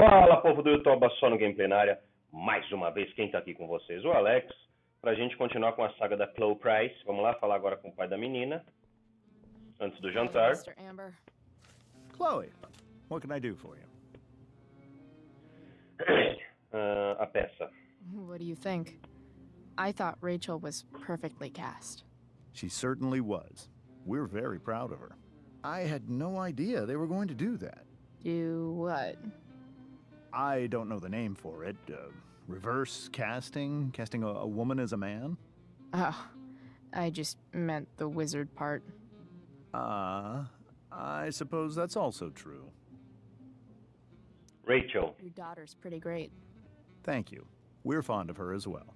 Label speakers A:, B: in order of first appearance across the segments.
A: Fala, povo do YouTube, só no Gameplay na área. Mais uma vez, quem tá aqui com vocês? O Alex, pra gente continuar com a saga da Chloe Price. Vamos lá, falar agora com o pai da menina, antes do jantar.
B: Mr. Amber.
C: Chloe, what can I do for you?
A: A peça.
B: What do you think? I thought Rachel was perfectly cast.
C: She certainly was. We're very proud of her. I had no idea they were going to do that.
B: Do what?
C: I don't know the name for it. Reverse casting? Casting a woman as a man?
B: Oh, I just meant the wizard part.
C: I suppose that's also true.
A: Rachel.
B: Your daughter's pretty great.
C: Thank you. We're fond of her as well.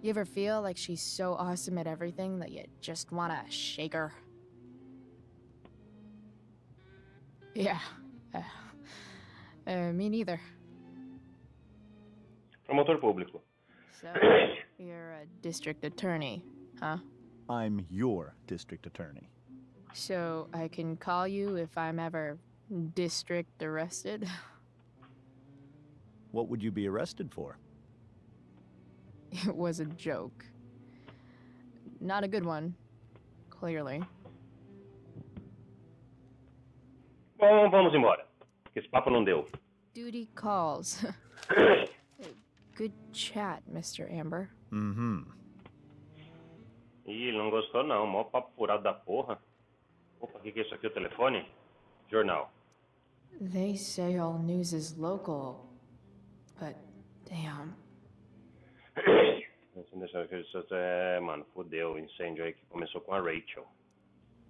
B: You ever feel like she's so awesome at everything that you just wanna shake her? Yeah. Me neither.
A: Promotor público.
B: So, you're a district attorney, huh?
C: I'm your district attorney.
B: So, I can call you if I'm ever district arrested?
C: What would you be arrested for?
B: It was a joke. Not a good one, clearly.
A: Bom, vamos embora, porque esse papo não deu.
B: Duty calls. Good chat, Mr. Amber.
C: Mm-hmm.
A: Ih, ele não gostou não, mó papo furado da porra. Opa, o que é isso aqui, o telefone? Jornal.
B: They say all news is local, but damn.
A: Mano, fodeu, o incêndio aí que começou com a Rachel.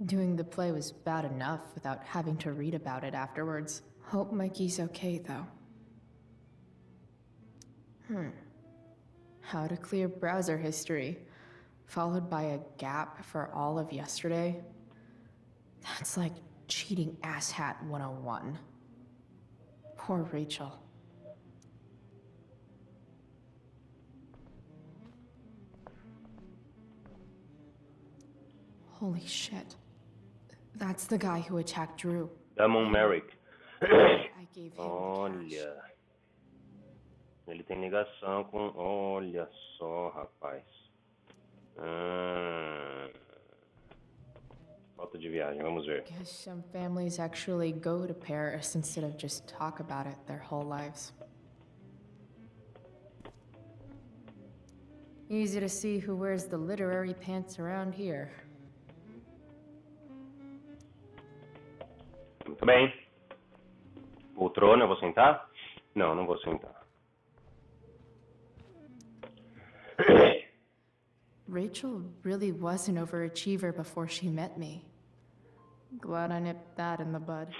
B: Doing the play was bad enough without having to read about it afterwards. Hope Mikey's okay, though. How to clear browser history, followed by a gap for all of yesterday. That's like cheating asshat 101. Poor Rachel. Holy shit. That's the guy who attacked Drew.
A: Damon Merrick.
B: I gave him
A: Olha. Ele tem ligação com... Olha só, rapaz. Falta de viagem, vamos ver.
B: Guess some families actually go to Paris instead of just talk about it their whole lives. Easy to see who wears the literary pants around here.
A: Muito bem. Poltrona, eu vou sentar? Não, não vou sentar.
B: Rachel really was an overachiever before she met me. Glad I nipped that in the bud.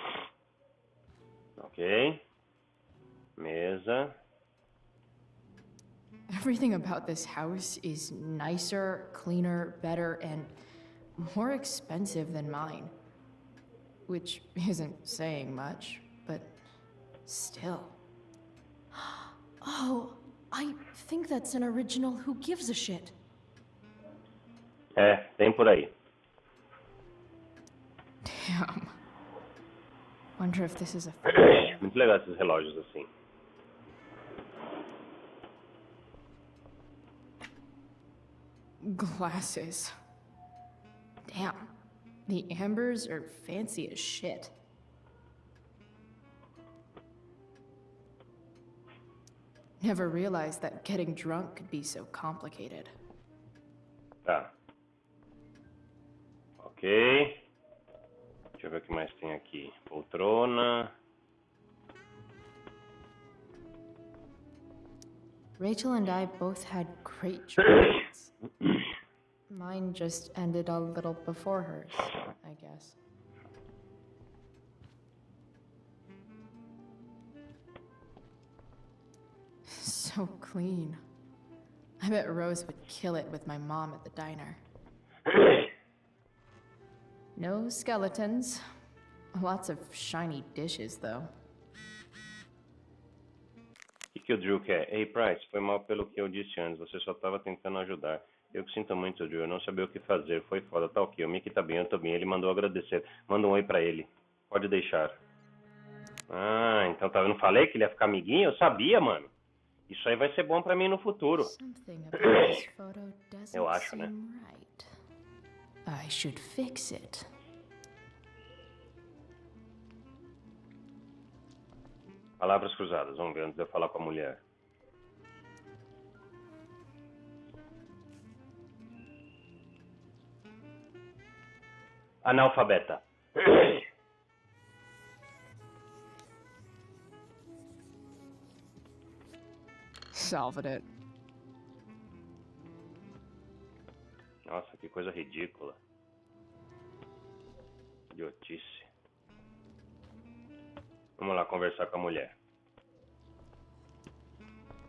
A: Ok. Mesa.
B: Everything about this house is nicer, cleaner, better, and more expensive than mine. Which isn't saying much, but still. Oh, I think that's an original Who Gives a Shit.
A: É, tem por aí.
B: Damn. Wonder if this is a
A: Muito legal esses relógios assim.
B: Glasses. Damn. The Ambers are fancy as shit. Never realized that getting drunk could be so complicated.
A: Tá. Ok. Deixa eu ver o que mais tem aqui. Poltrona.
B: Rachel and I both had great childhoods. Mine just ended a little before hers, I guess. So clean. I bet Rose would kill it with my mom at the diner. No skeletons. Lots of shiny dishes, though.
A: O que o Drew quer? Ei, Price, foi mal pelo que eu disse antes. Você só estava tentando ajudar. Eu que sinto muito, Drew. Eu não sabia o que fazer. Foi foda. Tá ok. O Mickey tá bem, eu tô bem. Ele mandou agradecer. Manda um oi pra ele. Pode deixar. Ah, então tá vendo? Falei que ele ia ficar amiguinho? Eu sabia, mano. Isso aí vai ser bom pra mim no futuro.
B: Something about this photo
A: Eu
B: doesn't
A: acho, né?
B: seem right. I should fix it.
A: Palavras cruzadas, vamos ver antes de eu falar com a mulher. Analfabeta.
B: Solved it.
A: Nossa, que coisa ridícula. Idiotice. Vamos lá conversar com a mulher.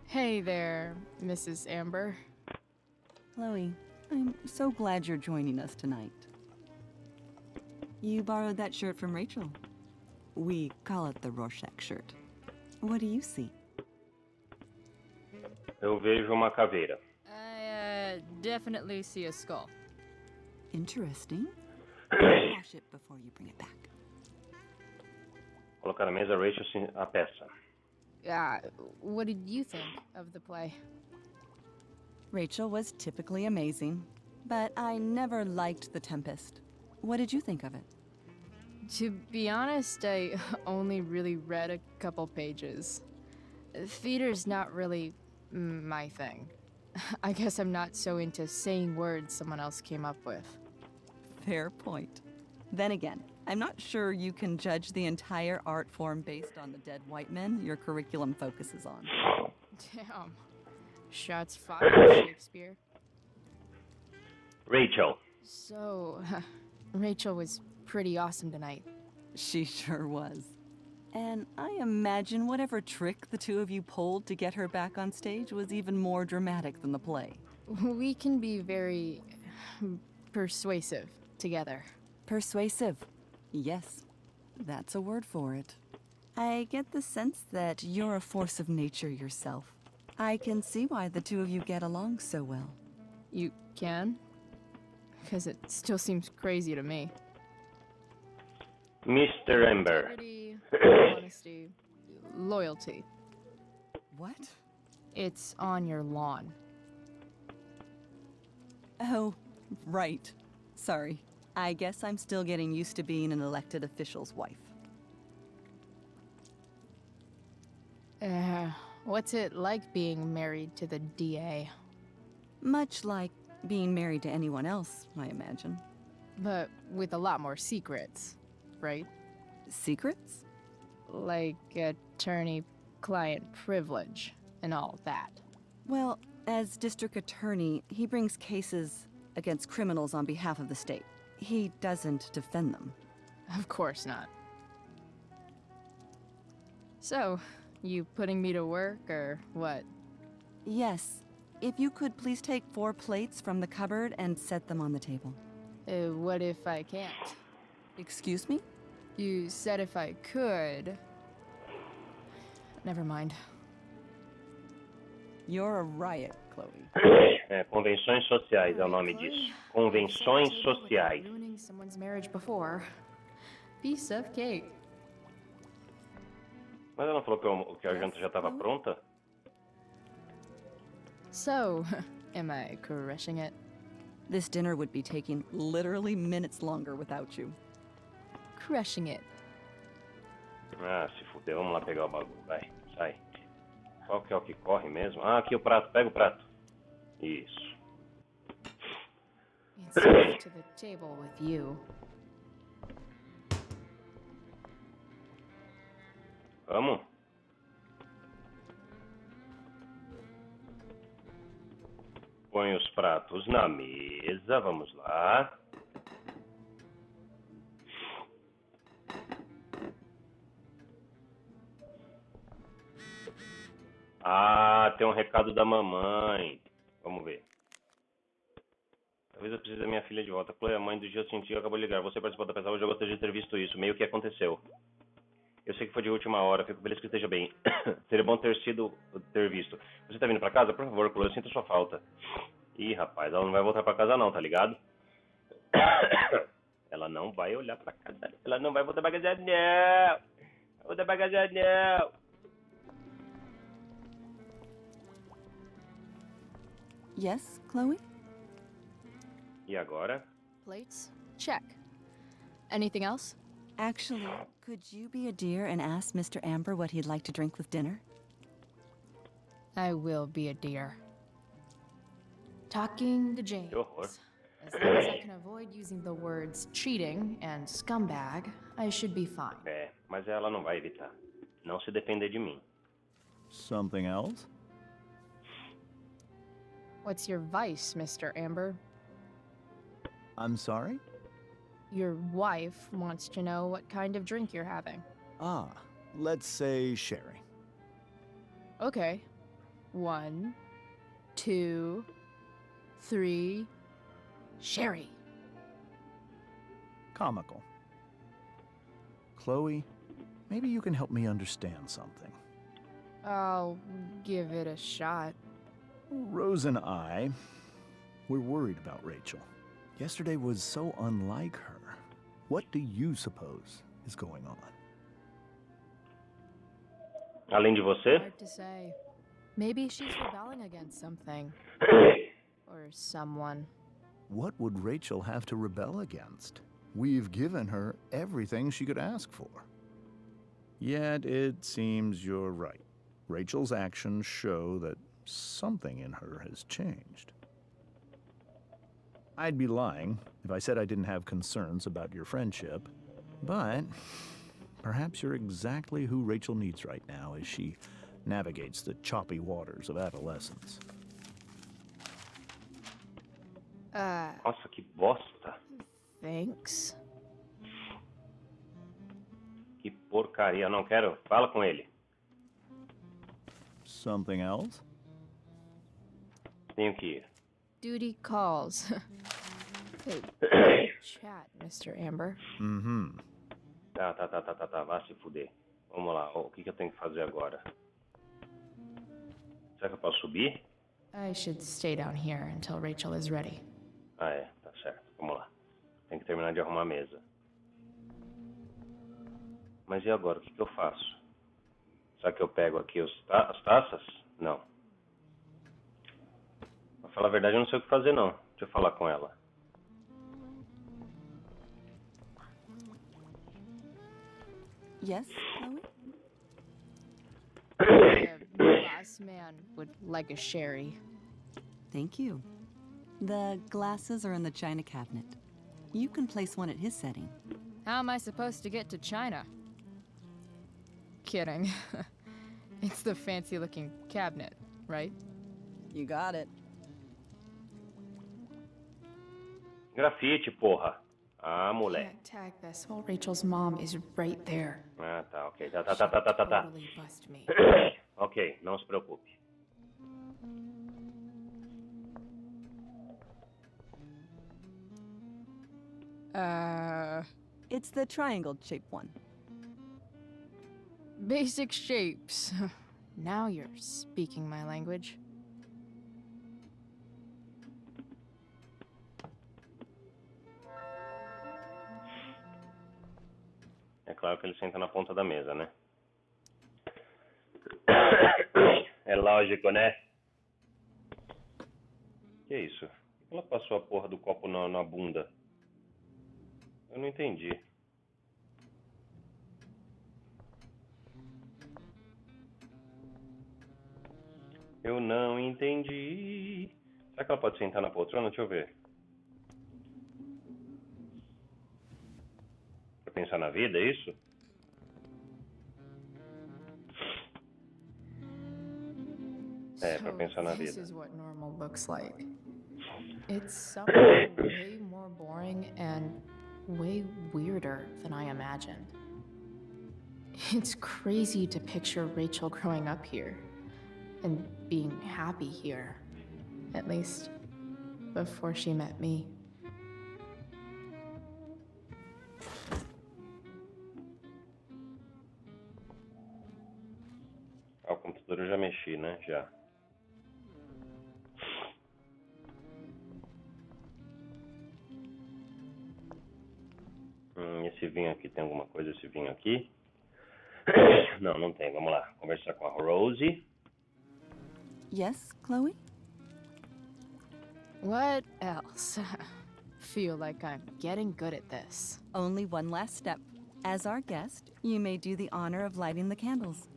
B: Hey there, Mrs. Amber.
D: Chloe, I'm so glad you're joining us tonight. You borrowed that shirt from Rachel. We call it the Rorschach shirt. What do you see?
A: Eu vejo uma caveira.
B: I definitely see a skull.
D: Interesting. Wash it before you bring it back.
A: Colocar na mesa, Rachel, a peça.
B: What did you think of the play?
D: Rachel was typically amazing, but I never liked The Tempest. What did you think of it?
B: To be honest, I only really read a couple pages. Theater's not really my thing. I guess I'm not so into saying words someone else came up with.
D: Fair point. Then again, I'm not sure you can judge the entire art form based on the dead white men your curriculum focuses on.
B: Damn. Shots fired at Shakespeare.
A: Rachel.
B: So, Rachel was pretty awesome tonight.
D: She sure was. And I imagine whatever trick the two of you pulled to get her back on stage was even more dramatic than the play.
B: We can be very persuasive together.
D: Persuasive. Yes, that's a word for it. I get the sense that you're a force of nature yourself. I can see why the two of you get along so well.
B: You can? Because it still seems crazy to me.
A: Mr. Amber.
B: Integrity, honesty, loyalty.
D: What?
B: It's on your lawn.
D: Oh, right. Sorry. I guess I'm still getting used to being an elected official's wife.
B: What's it like being married to the DA?
D: Much like being married to anyone else, I imagine.
B: But with a lot more secrets, right?
D: Secrets?
B: Like attorney-client privilege and all that.
D: Well, as district attorney, he brings cases against criminals on behalf of the state. He doesn't defend them.
B: Of course not. So, you putting me to work, or what?
D: Yes. If you could please take 4 plates from the cupboard and set them on the table.
B: What if I can't?
D: Excuse me?
B: You said if I could. Never mind.
D: You're a riot, Chloe.
A: Convenções sociais é o nome disso. Convenções sociais.
B: Ruining someone's marriage before. Piece of cake.
A: Mas ela não falou que a janta já estava pronta?
B: So, am I crushing it?
D: This dinner would be taking literally minutes longer without you.
B: Crushing it.
A: Ah, se fuder, vamos lá pegar o bagulho, vai, sai. Qual que é o que corre mesmo? Ah, aqui o prato, pega o prato. Isso.
B: It's off to the table with you.
A: Vamos? Põe os pratos na mesa, vamos lá. Ah, tem um recado da mamãe. Vamos ver. Talvez eu precise da minha filha de volta. Chloe, a mãe do dia sentiu, acabou de ligar. Você participou da peça hoje, eu gostaria de ter visto isso. Meio que aconteceu. Eu sei que foi de última hora, fico feliz que esteja bem. Seria bom ter visto. Você tá vindo pra casa? Por favor, Chloe, eu sinto sua falta. Ih, rapaz, ela não vai voltar pra casa não, tá ligado? Ela não vai olhar pra casa. Ela não vai voltar pra casa, não. Vou dar bagageiro não.
D: Yes, Chloe?
A: E agora?
B: Plates? Check. Anything else?
D: Actually, could you be a dear and ask Mr. Amber what he'd like to drink with dinner?
B: I will be a dear. Talking to James.
A: Que horror.
B: As long as I can avoid using the words cheating and scumbag, I should be fine.
A: É, mas ela não vai evitar. Não se depender de mim.
C: Something else?
B: What's your vice, Mr. Amber?
C: I'm sorry?
B: Your wife wants to know what kind of drink you're having.
C: Ah, let's say sherry.
B: Okay. 1, 2, 3. Sherry.
C: Comical. Chloe, maybe you can help me understand something.
B: I'll give it a shot.
C: Rose and I, we're worried about Rachel. Yesterday was so unlike her. What do you suppose is going on?
A: Além de você?
B: Hard to say. Maybe she's rebelling against something. Or someone.
C: What would Rachel have to rebel against? We've given her everything she could ask for. Yet it seems you're right. Rachel's actions show that something in her has changed. I'd be lying if I said I didn't have concerns about your friendship, but perhaps you're exactly who Rachel needs right now as she navigates the choppy waters of adolescence.
A: Nossa, que bosta.
B: Thanks.
A: Que porcaria. Não quero. Fala com ele.
C: Something else?
A: Tenho que ir.
B: Duty calls. Hey, chat, Mr. Amber.
C: Mm-hmm.
A: Tá. Vá se fuder. Vamos lá. O que eu tenho que fazer agora? Será que eu posso subir?
B: I should stay down here until Rachel is ready.
A: Ah, é. Tá certo. Vamos lá. Tem que terminar de arrumar a mesa. Mas e agora? O que eu faço? Será que eu pego aqui as taças? Não. Pra falar a verdade, eu não sei o que fazer, não. Deixa eu falar com ela.
D: Yes, Chloe?
B: The boss man would like a sherry.
D: Thank you. The glasses are in the china cabinet. You can place one at his setting.
B: How am I supposed to get to China? Kidding. It's the fancy-looking cabinet, right?
D: You got it.
A: Grafite, porra. Ah, moleque.
B: Can't tag this while Rachel's mom is right there.
A: Ah, tá, ok. Tá.
B: Totally bust me.
A: Ok, não se preocupe.
D: It's the triangle-shaped one.
B: Basic shapes. Now you're speaking my language.
A: É claro que ele senta na ponta da mesa, né? É lógico, né? Que isso? Por que ela passou a porra do copo na bunda? Eu não entendi. Eu não entendi. Será que ela pode sentar na poltrona? Deixa eu ver. Pra pensar na vida, é isso? É, pra pensar na
B: This
A: vida.
B: is what normal looks like. It's somehow way more boring and way weirder than I imagined. It's crazy to picture Rachel growing up here and being happy here, at least before she met me.
A: Ah, o computador eu já mexi, né? Já. Esse vinho aqui tem alguma coisa, esse vinho aqui. Não, não tem. Vamos lá. Conversar com a Rose.
D: Yes, Chloe?
B: What else? Feel like I'm getting good at this.
D: Only one last step. As our guest, you may do the honor of lighting the candles.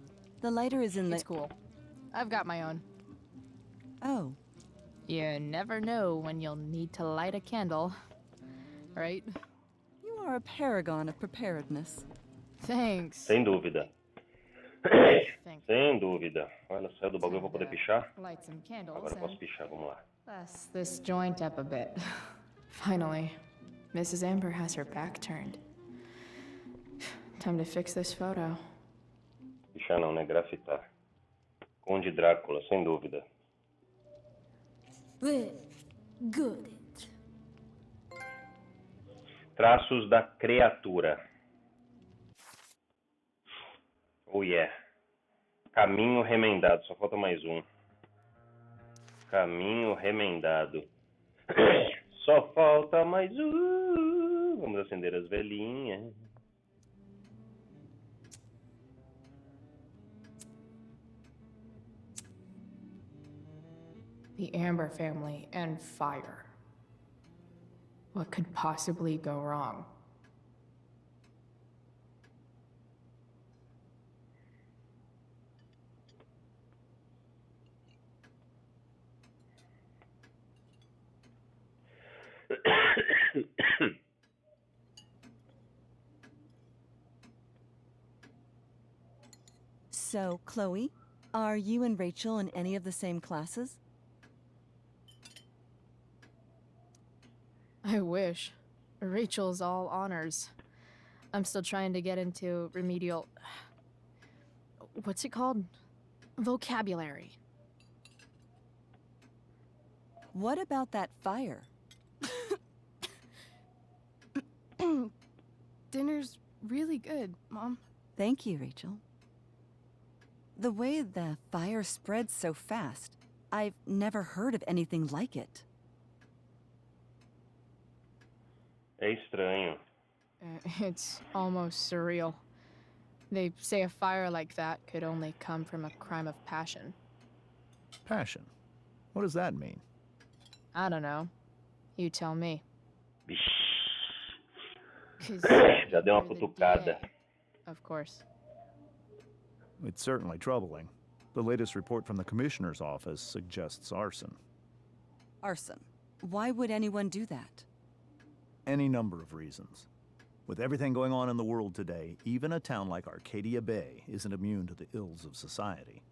D: The lighter is in the...
B: It's cool. I've got my own.
D: Oh.
B: You never know when you'll need to light a candle, right?
D: You are a paragon of preparedness.
B: Thanks.
A: Sem dúvida.
B: Thank
A: Sem dúvida. Olha, saiu do bagulho pra poder pichar.
B: Light some candles
A: Agora eu posso
B: and
A: pichar, vamos lá.
B: bless this joint up a bit. Finally, Mrs. Amber has her back turned. Time to fix this photo.
A: Pichar não, né? Grafitar. Conde Drácula, sem dúvida.
B: Good.
A: Traços da criatura. Oh yeah. Caminho remendado, só falta mais um. Caminho remendado. Só falta mais um. Vamos acender as velhinhas.
B: The Amber family and fire. What could possibly go wrong?
D: So, Chloe, are you and Rachel in any of the same classes?
B: I wish. Rachel's all honors. I'm still trying to get into remedial... What's it called? Vocabulary.
D: What about that fire?
B: Dinner's really good, Mom.
D: Thank you, Rachel. The way the fire spreads so fast, I've never heard of anything like it.
A: É estranho.
B: It's almost surreal. They say a fire like that could only come from a crime of passion.
C: Passion. What does that mean?
B: I don't know. You tell me.
A: Vixe.
B: 'Cause
A: Já deu uma
B: you're the
A: cutucada.
B: DA, of course.
C: It's certainly troubling. The latest report from the Commissioner's office suggests arson.
D: Arson. Why would anyone do that?
C: Any number of reasons. With everything going on in the world today, even a town like Arcadia Bay isn't immune to the ills of society.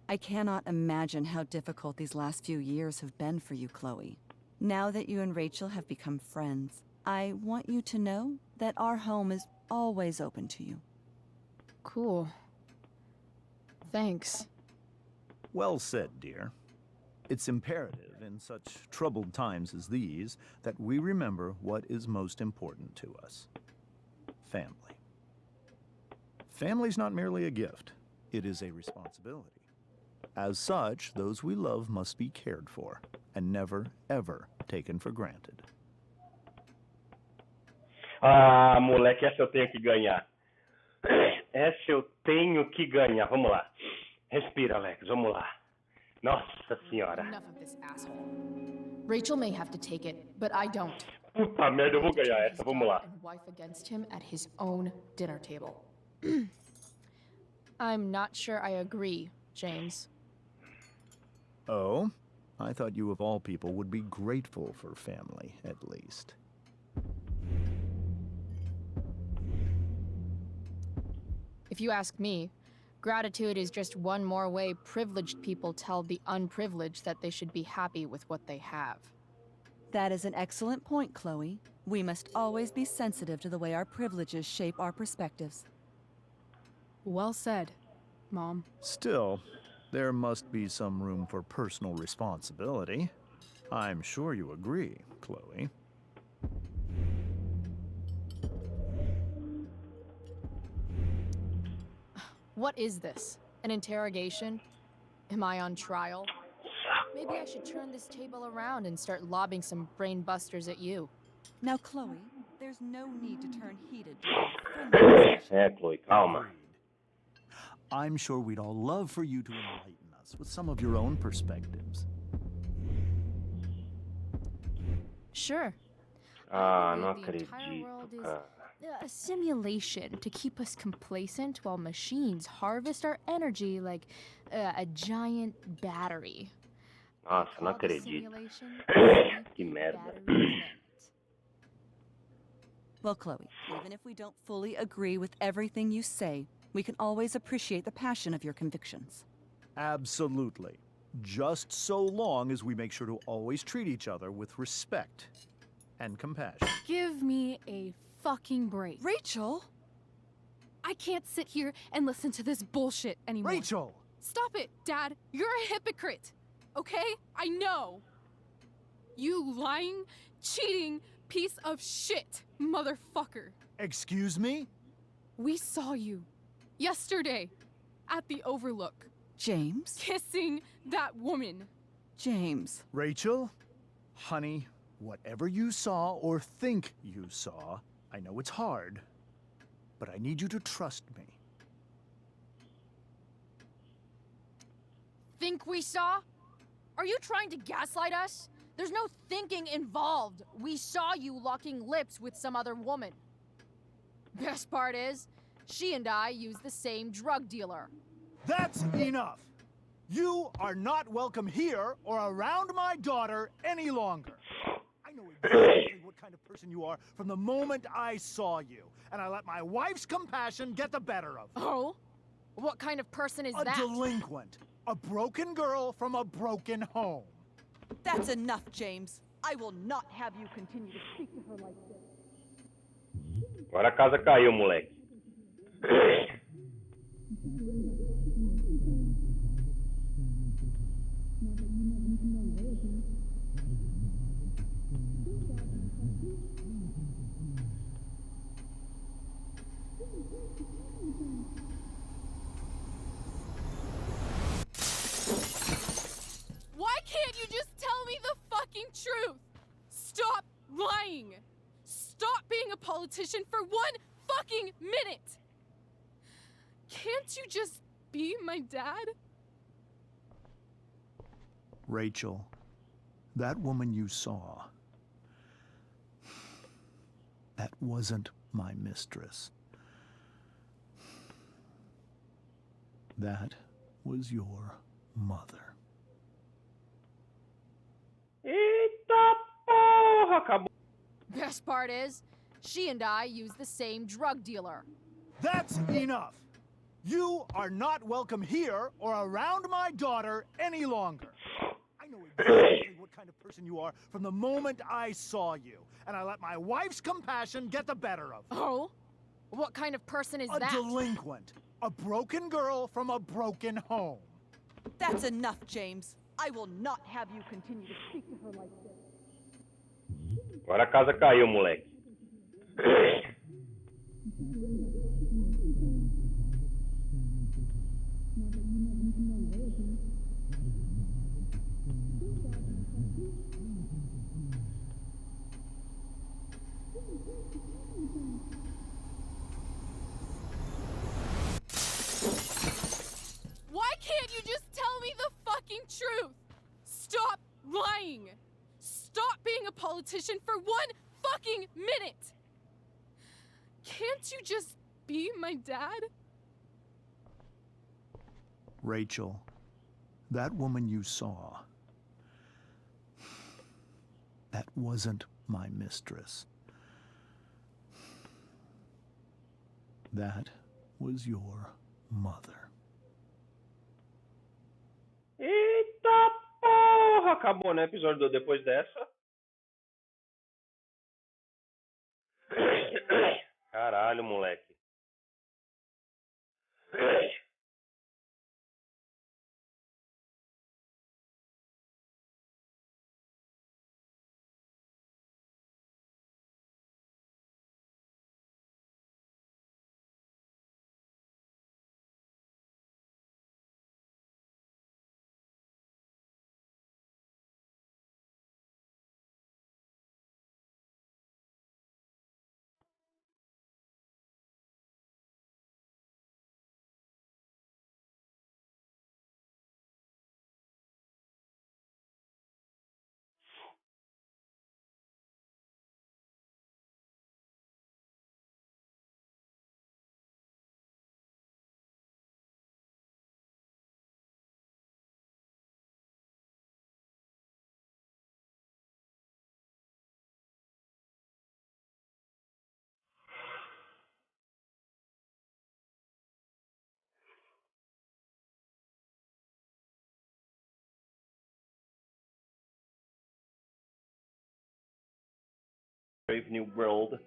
D: I cannot imagine how difficult these last few years have been for you, Chloe. Now that you and Rachel have become friends, I want you to know that our home is always open to you.
B: Cool. Thanks.
C: Well said, dear. It's imperative in such troubled times as these that we remember what is most important to us. Family. Family's not merely a gift, it is a responsibility. As such, those we love must be cared for and never, ever taken for granted.
A: Ah, moleque, essa eu tenho que ganhar. Essa eu tenho que ganhar. Vamos lá. Respira, Alex. Vamos lá. Nossa senhora.
B: Enough of this asshole. Rachel may have to take it, but I don't.
A: Puta merda, eu vou
B: To turn
A: ganhar
B: his
A: essa. Vamos lá.
B: daughter and wife against him at his own dinner table. I'm not sure I agree, James.
C: Oh? I thought you of all people would be grateful for family, at least.
B: If you ask me, gratitude is just one more way privileged people tell the unprivileged that they should be happy with what they have.
D: That is an excellent point, Chloe. We must always be sensitive to the way our privileges shape our perspectives.
B: Well said, Mom.
C: Still, there must be some room for personal responsibility. I'm sure you agree, Chloe.
B: What is this? An interrogation? Am I on trial? Maybe I should turn this table around and start lobbing some brain busters at you.
D: Now, Chloe, There's no need to turn heated during a friendly discussion.
A: Chloe, calma.
C: Agreed. I'm sure we'd all love for you to enlighten us with some of your own perspectives.
B: Sure.
A: Ah,
B: I
A: não
B: believe the entire world
A: acredito,
B: is
A: cara.
B: a simulation to keep us complacent while machines harvest our energy like a giant battery.
A: Nossa, não
B: Call the
A: acredito.
B: simulation
A: Que merda.
B: Battery Planet.
D: Well, Chloe, even if we don't fully agree with everything you say, we can always appreciate the passion of your convictions.
C: Absolutely. Just so long as we make sure to always treat each other with respect and compassion.
E: Give me a fucking break.
D: Rachel!
E: I can't sit here and listen to this bullshit anymore.
C: Rachel!
E: Stop it, Dad. You're a hypocrite. Okay? I know. You lying, cheating piece of shit, motherfucker.
C: Excuse me?
E: We saw you yesterday at the Overlook
D: James?
E: kissing that woman.
D: James.
C: Rachel? Honey, whatever you saw or think you saw, I know it's hard, but I need you to trust me.
F: Think we saw? Are you trying to gaslight us? There's no thinking involved. We saw you locking lips with some other woman. Best part is, she and I use the same drug dealer.
C: That's enough! You are not welcome here or around my daughter any longer. I know exactly what kind of person you are from the moment I saw you, and I let my wife's compassion get the better of me.
F: Oh? What kind of person is
C: A
F: that?
C: delinquent. A broken girl from a broken home.
D: That's enough, James. I will not have you continue to speak to her like this.
A: Agora a casa caiu, moleque.
E: Why can't you just tell me the fucking truth? Stop lying. Stop being a politician for one fucking minute. Can't you just be my dad?
C: Rachel, that woman you saw, that wasn't my mistress. That was your mother.
A: Eita porra, acabou.
F: Best part is, she and I use the same drug dealer.
C: That's enough! You are not welcome here or around my daughter any longer. I know exactly what kind of person you are from the moment I saw you, and I let my wife's compassion get the better of me.
F: Oh? What kind of person is
C: A
F: that?
C: delinquent. A broken girl from a broken home.
D: That's enough, James. I will not have you continue to speak to her like this.
A: Agora a casa caiu, moleque.
E: Why can't you just tell me the fucking truth? Stop lying. Stop being a politician for one fucking minute. Can't you just be my dad?
C: Rachel, that woman you saw, that wasn't my mistress. That was your mother.
A: Eita porra, acabou, né? Episódio depois dessa. Caralho, moleque. Brave New World.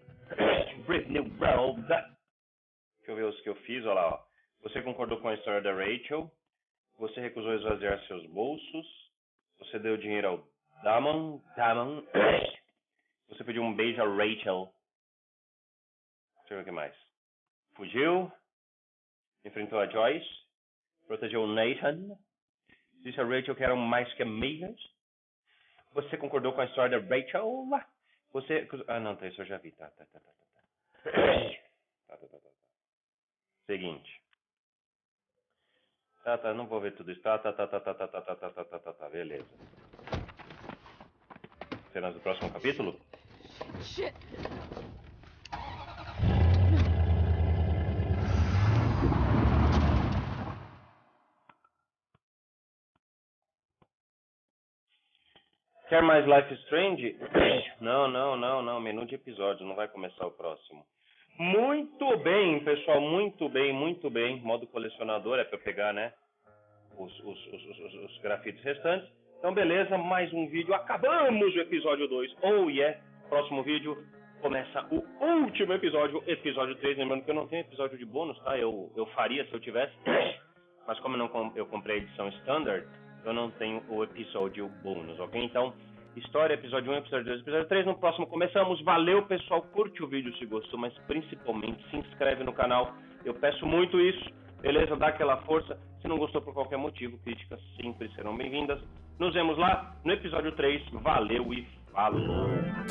A: Brave New World. Deixa eu ver os que eu fiz, olha lá, ó. Você concordou com a história da Rachel. Você recusou esvaziar seus bolsos. Você deu dinheiro ao Damon. Você pediu um beijo a Rachel. Deixa eu ver o que mais. Fugiu. Enfrentou a Joyce. Protegeu o Nathan. Disse a Rachel que eram mais que amigas. Você concordou com a história da Rachel. Você... Ah, não, tá, isso eu já vi. Tá. Seguinte. Tá, não vou ver tudo isso. Tá, beleza. Cenas do próximo capítulo?
E: Shit.
A: Quer mais Life is Strange? Não. Menu de episódio, não vai começar o próximo. Muito bem, pessoal, muito bem. Modo colecionador é para pegar, né? Os grafites restantes. Então, beleza, mais um vídeo. Acabamos o episódio 2. Oh, yeah. Próximo vídeo começa o último episódio, episódio 3. Lembrando que eu não tenho episódio de bônus, tá? Eu faria se eu tivesse. Mas como eu comprei a edição standard, eu não tenho o episódio bônus, ok? Então, história, episódio 1, episódio 2, episódio 3. No próximo começamos. Valeu, pessoal. Curte o vídeo se gostou, mas principalmente se inscreve no canal. Eu peço muito isso. Beleza? Dá aquela força. Se não gostou por qualquer motivo, críticas sempre serão bem-vindas. Nos vemos lá no episódio 3. Valeu e falou!